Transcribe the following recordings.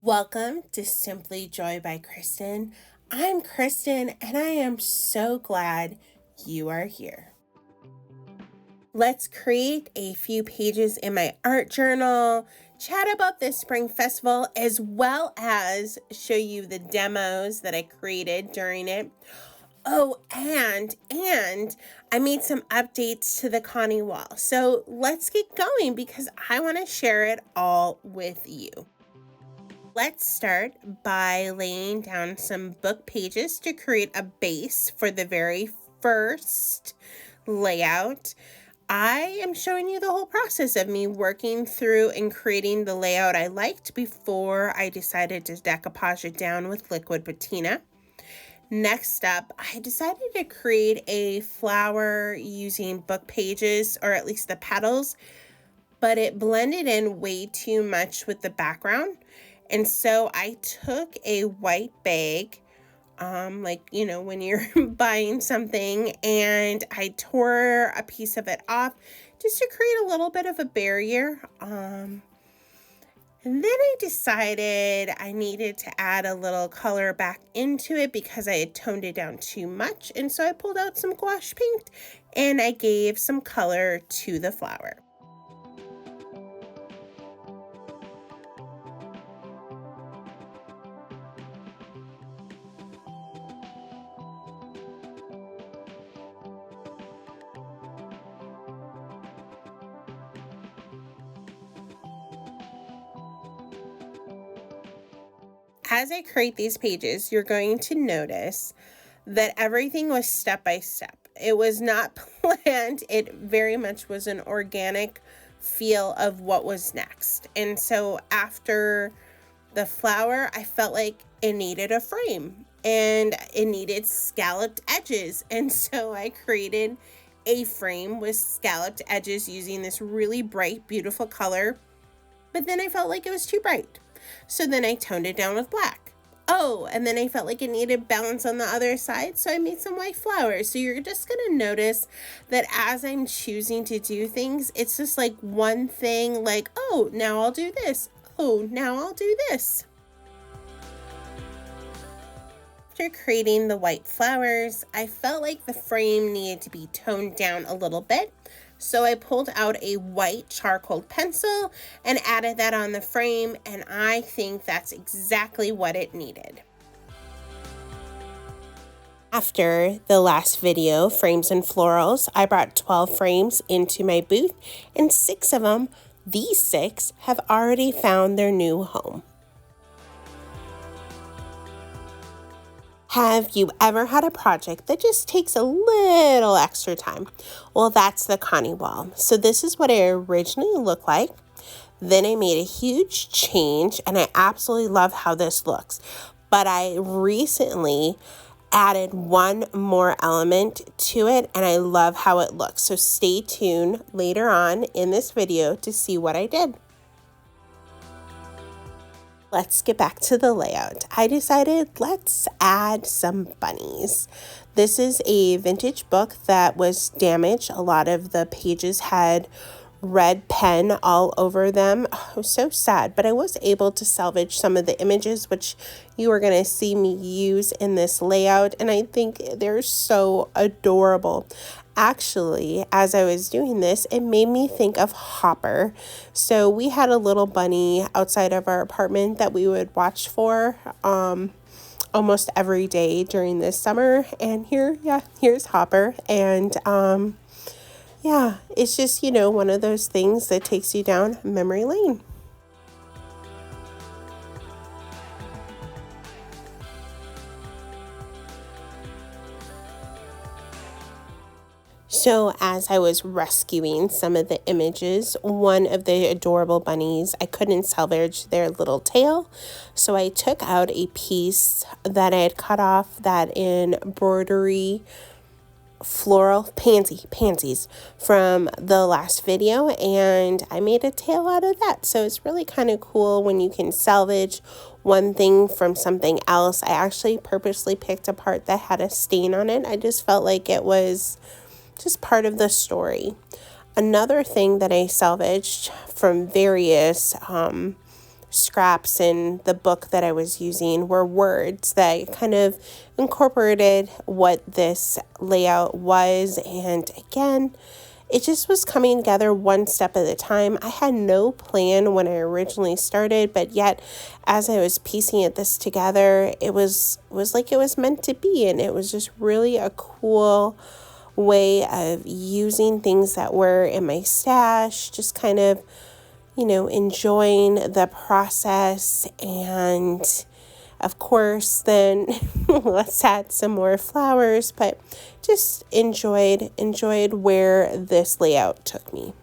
Welcome to Simply Joy by Kristen. I'm Kristen and I am so glad you are here. Let's create a few pages in my art journal, chat about this spring festival, as well as show you the demos that I created during it. Oh, and I made some updates to the Connie wall. So let's get going because I want to share it all with you. Let's start by laying down some book pages to create a base for the very first layout. I am showing you the whole process of me working through and creating the layout I liked before I decided to decoupage it down with liquid patina. Next up, I decided to create a flower using book pages, or at least the petals, but it blended in way too much with the background. And so I took a white bag, when you're buying something, and I tore a piece of it off just to create a little bit of a barrier. And then I decided I needed to add a little color back into it because I had toned it down too much. And so I pulled out some gouache paint and I gave some color to the flower. As I create these pages, you're going to notice that everything was step by step. It was not planned. It very much was an organic feel of what was next. And so after the flower, I felt like it needed a frame and it needed scalloped edges. And so I created a frame with scalloped edges using this really bright, beautiful color. But then I felt like it was too bright. So then I toned it down with black. Oh, and then I felt like it needed balance on the other side, so I made some white flowers. So you're just going to notice that as I'm choosing to do things, it's just like one thing, like, oh, now I'll do this. Oh, now I'll do this. After creating the white flowers, I felt like the frame needed to be toned down a little bit. So I pulled out a white charcoal pencil and added that on the frame, and I think that's exactly what it needed. After the last video, Frames and Florals, I brought 12 frames into my booth, and 6 of them, these 6, have already found their new home. Have you ever had a project that just takes a little extra time? Well, that's the Connie wall. So this is what it originally looked like. Then I made a huge change, and I absolutely love how this looks. But I recently added one more element to it, and I love how it looks. So stay tuned later on in this video to see what I did. Let's get back to the layout. I decided let's add some bunnies. This is a vintage book that was damaged. A lot of the pages had red pen all over them. Oh, it was so sad, but I was able to salvage some of the images, which you are going to see me use in this layout, and I think they're so adorable. Actually, as I was doing this, it made me think of Hopper. So we had a little bunny outside of our apartment that we would watch for almost every day during this summer. And here's Hopper. And it's just, one of those things that takes you down memory lane. So as I was rescuing some of the images, one of the adorable bunnies, I couldn't salvage their little tail. So I took out a piece that I had cut off that embroidery floral pansies from the last video, and I made a tail out of that. So it's really kind of cool when you can salvage one thing from something else. I actually purposely picked a part that had a stain on it. I just felt like it was just part of the story. Another thing that I salvaged from various scraps in the book that I was using were words that kind of incorporated what this layout was. And again, it just was coming together one step at a time. I had no plan when I originally started, but yet as I was piecing this together, it was like it was meant to be. And it was just really a cool way of using things that were in my stash, just kind of, enjoying the process. And of course, then let's add some more flowers, but just enjoyed where this layout took me.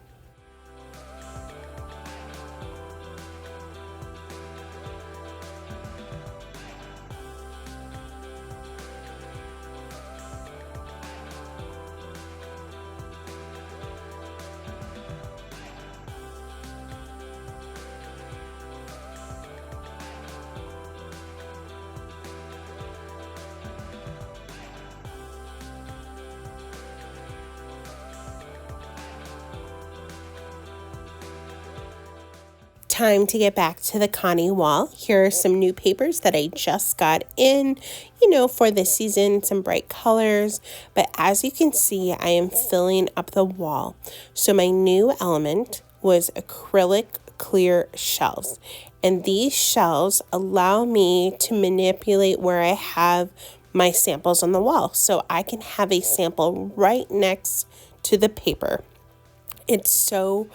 Time to get back to the Connie wall. Here are some new papers that I just got in, for the season, some bright colors. But as you can see, I am filling up the wall. So my new element was acrylic clear shelves. And these shelves allow me to manipulate where I have my samples on the wall. So I can have a sample right next to the paper. It's so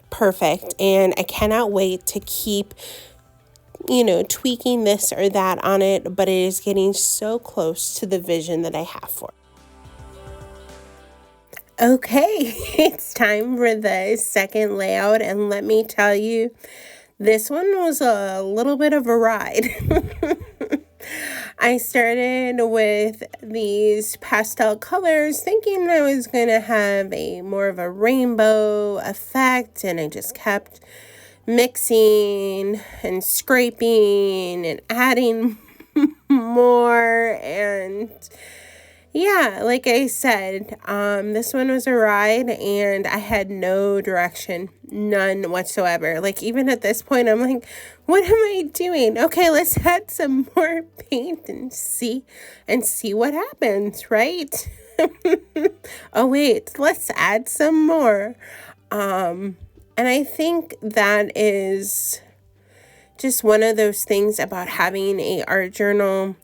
perfect, and I cannot wait to keep, tweaking this or that on it, but it is getting so close to the vision that I have for it. Okay, it's time for the second layout, and let me tell you, this one was a little bit of a ride. I started with these pastel colors thinking I was going to have more of a rainbow effect, and I just kept mixing and scraping and adding more. And yeah, like I said, this one was a ride, and I had no direction, none whatsoever. Like, even at this point, I'm like, what am I doing? Okay, let's add some more paint and see what happens, right? Oh, wait, let's add some more. And I think that is just one of those things about having an art journal.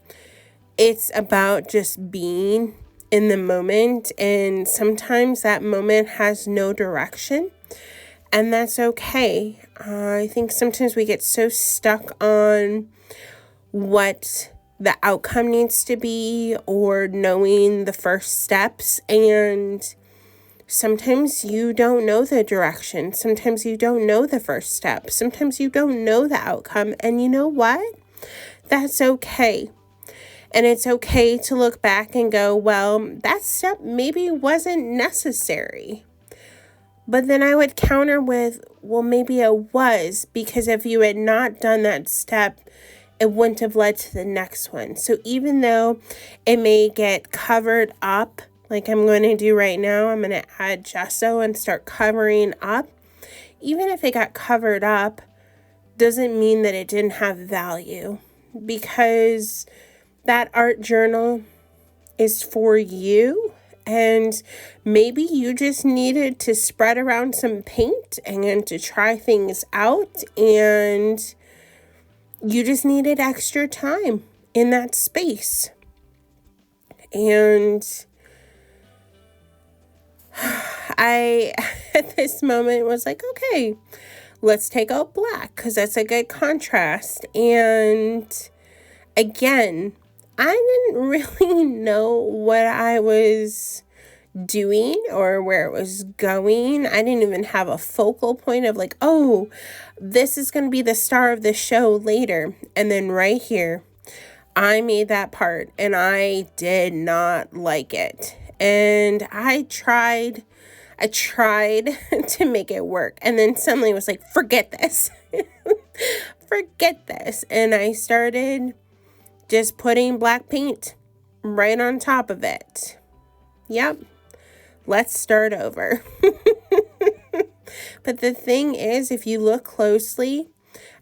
It's about just being in the moment, and sometimes that moment has no direction, and that's okay. I think sometimes we get so stuck on what the outcome needs to be or knowing the first steps, and sometimes you don't know the direction. Sometimes you don't know the first step. Sometimes you don't know the outcome, and you know what? That's okay. And it's okay to look back and go, well, that step maybe wasn't necessary. But then I would counter with, well, maybe it was, because if you had not done that step, it wouldn't have led to the next one. So even though it may get covered up, like I'm going to do right now, I'm going to add gesso and start covering up. Even if it got covered up, doesn't mean that it didn't have value, because that art journal is for you, and maybe you just needed to spread around some paint and to try things out, and you just needed extra time in that space. And I, at this moment, was like, okay, let's take out black, because that's a good contrast. And again, I didn't really know what I was doing or where it was going. I didn't even have a focal point of like, oh, this is going to be the star of the show later. And then right here, I made that part and I did not like it. And I tried to make it work. And then suddenly it was like, forget this. Forget this. And I started just putting black paint right on top of it. Yep. Let's start over. But the thing is, if you look closely,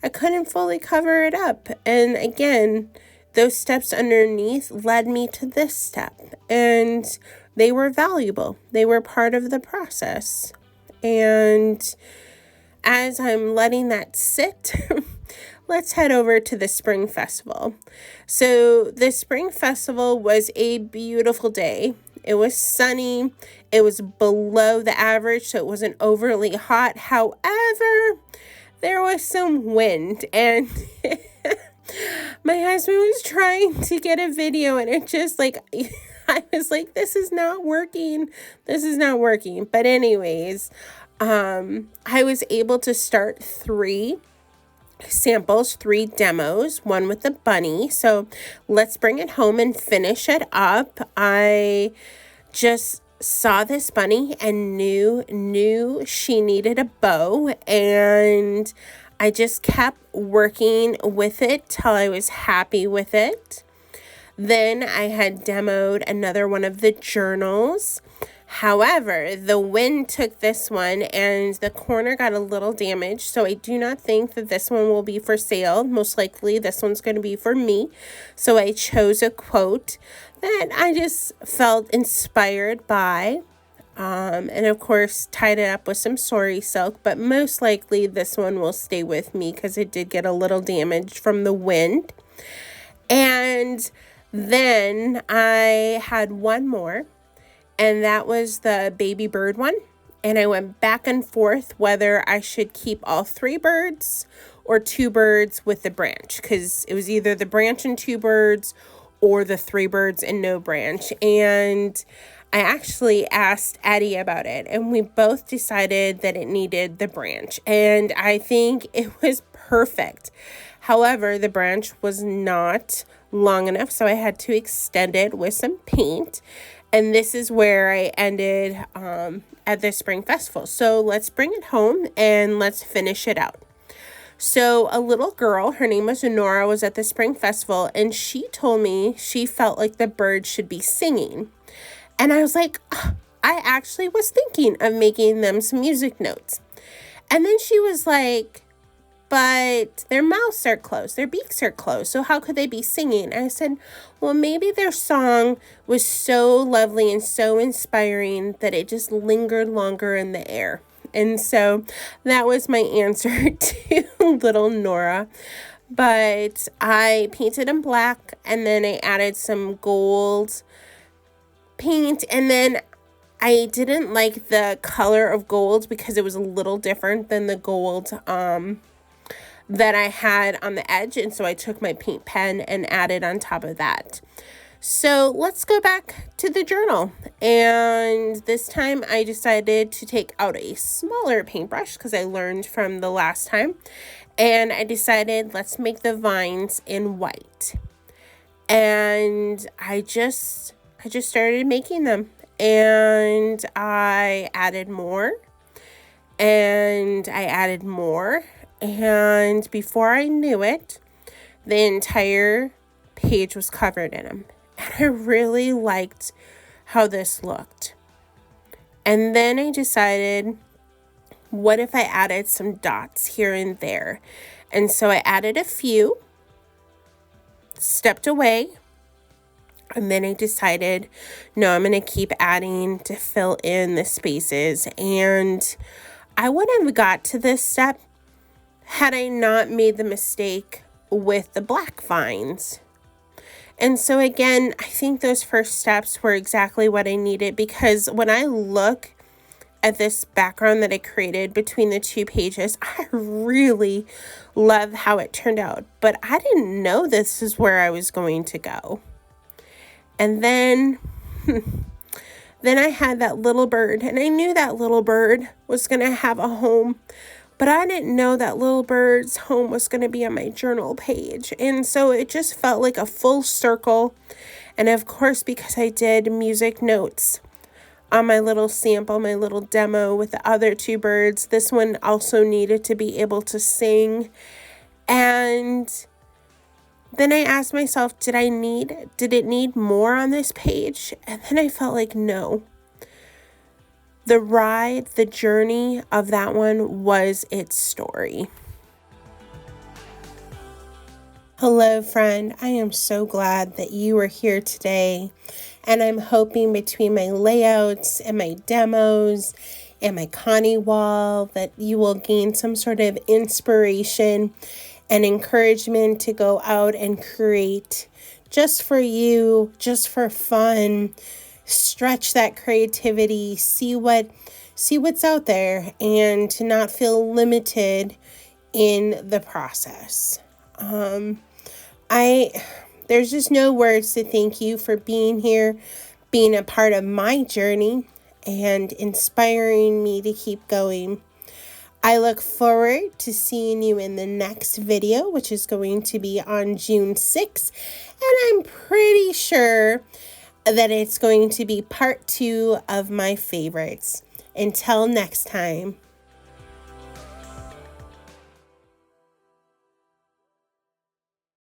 I couldn't fully cover it up. And again, those steps underneath led me to this step, and they were valuable. They were part of the process. And as I'm letting that sit, let's head over to the Spring Festival. So the Spring Festival was a beautiful day. It was sunny. It was below the average, so it wasn't overly hot. However, there was some wind, and my husband was trying to get a video, and it just like, I was like, this is not working. This is not working. But anyways, I was able to start 3 samples, 3 demos, one with the bunny. So let's bring it home and finish it up. I just saw this bunny and knew she needed a bow, and I just kept working with it till I was happy with it. Then I had demoed another one of the journals. However, the wind took this one and the corner got a little damaged, so I do not think that this one will be for sale. Most likely this one's going to be for me. So I chose a quote that I just felt inspired by, and of course tied it up with some sari silk, but most likely this one will stay with me because it did get a little damaged from the wind. And then I had one more, and that was the baby bird one. And I went back and forth whether I should keep all 3 birds or 2 birds with the branch, because it was either the branch and 2 birds or the 3 birds and no branch. And I actually asked Eddie about it, and we both decided that it needed the branch, and I think it was perfect. However, the branch was not long enough, so I had to extend it with some paint. And this is where I ended at the Spring Festival. So let's bring it home and let's finish it out. So a little girl, her name was Nora, was at the Spring Festival, and she told me she felt like the birds should be singing. And I was like, I actually was thinking of making them some music notes. And then she was like, but their mouths are closed, their beaks are closed, so how could they be singing? I said, well, maybe their song was so lovely and so inspiring that it just lingered longer in the air. And so that was my answer to little Nora. But I painted them black, and then I added some gold paint, and then I didn't like the color of gold because it was a little different than the gold that I had on the edge, and so I took my paint pen and added on top of that. So let's go back to the journal, and this time I decided to take out a smaller paintbrush because I learned from the last time, and I decided let's make the vines in white. And I just started making them, and I added more, and I added more. And before I knew it, the entire page was covered in them. And I really liked how this looked. And then I decided, what if I added some dots here and there? And so I added a few, stepped away, and then I decided, no, I'm going to keep adding to fill in the spaces. And I wouldn't have got to this step had I not made the mistake with the black vines. And so again, I think those first steps were exactly what I needed, because when I look at this background that I created between the 2 pages, I really love how it turned out. But I didn't know this is where I was going to go. And then I had that little bird, and I knew that little bird was going to have a home. But I didn't know that little bird's home was going to be on my journal page. And so it just felt like a full circle. And of course, because I did music notes on my little sample, my little demo with the other 2 birds, this one also needed to be able to sing. And then I asked myself, did it need more on this page? And then I felt like no. The ride, the journey of that one was its story. Hello, friend. I am so glad that you are here today. And I'm hoping between my layouts and my demos and my Connie wall that you will gain some sort of inspiration and encouragement to go out and create just for you, just for fun. Stretch that creativity, see what's out there, and to not feel limited in the process. There's just no words to thank you for being here, being a part of my journey, and inspiring me to keep going. I look forward to seeing you in the next video, which is going to be on June 6th, and I'm pretty sure that it's going to be part 2 of my favorites. Until next time,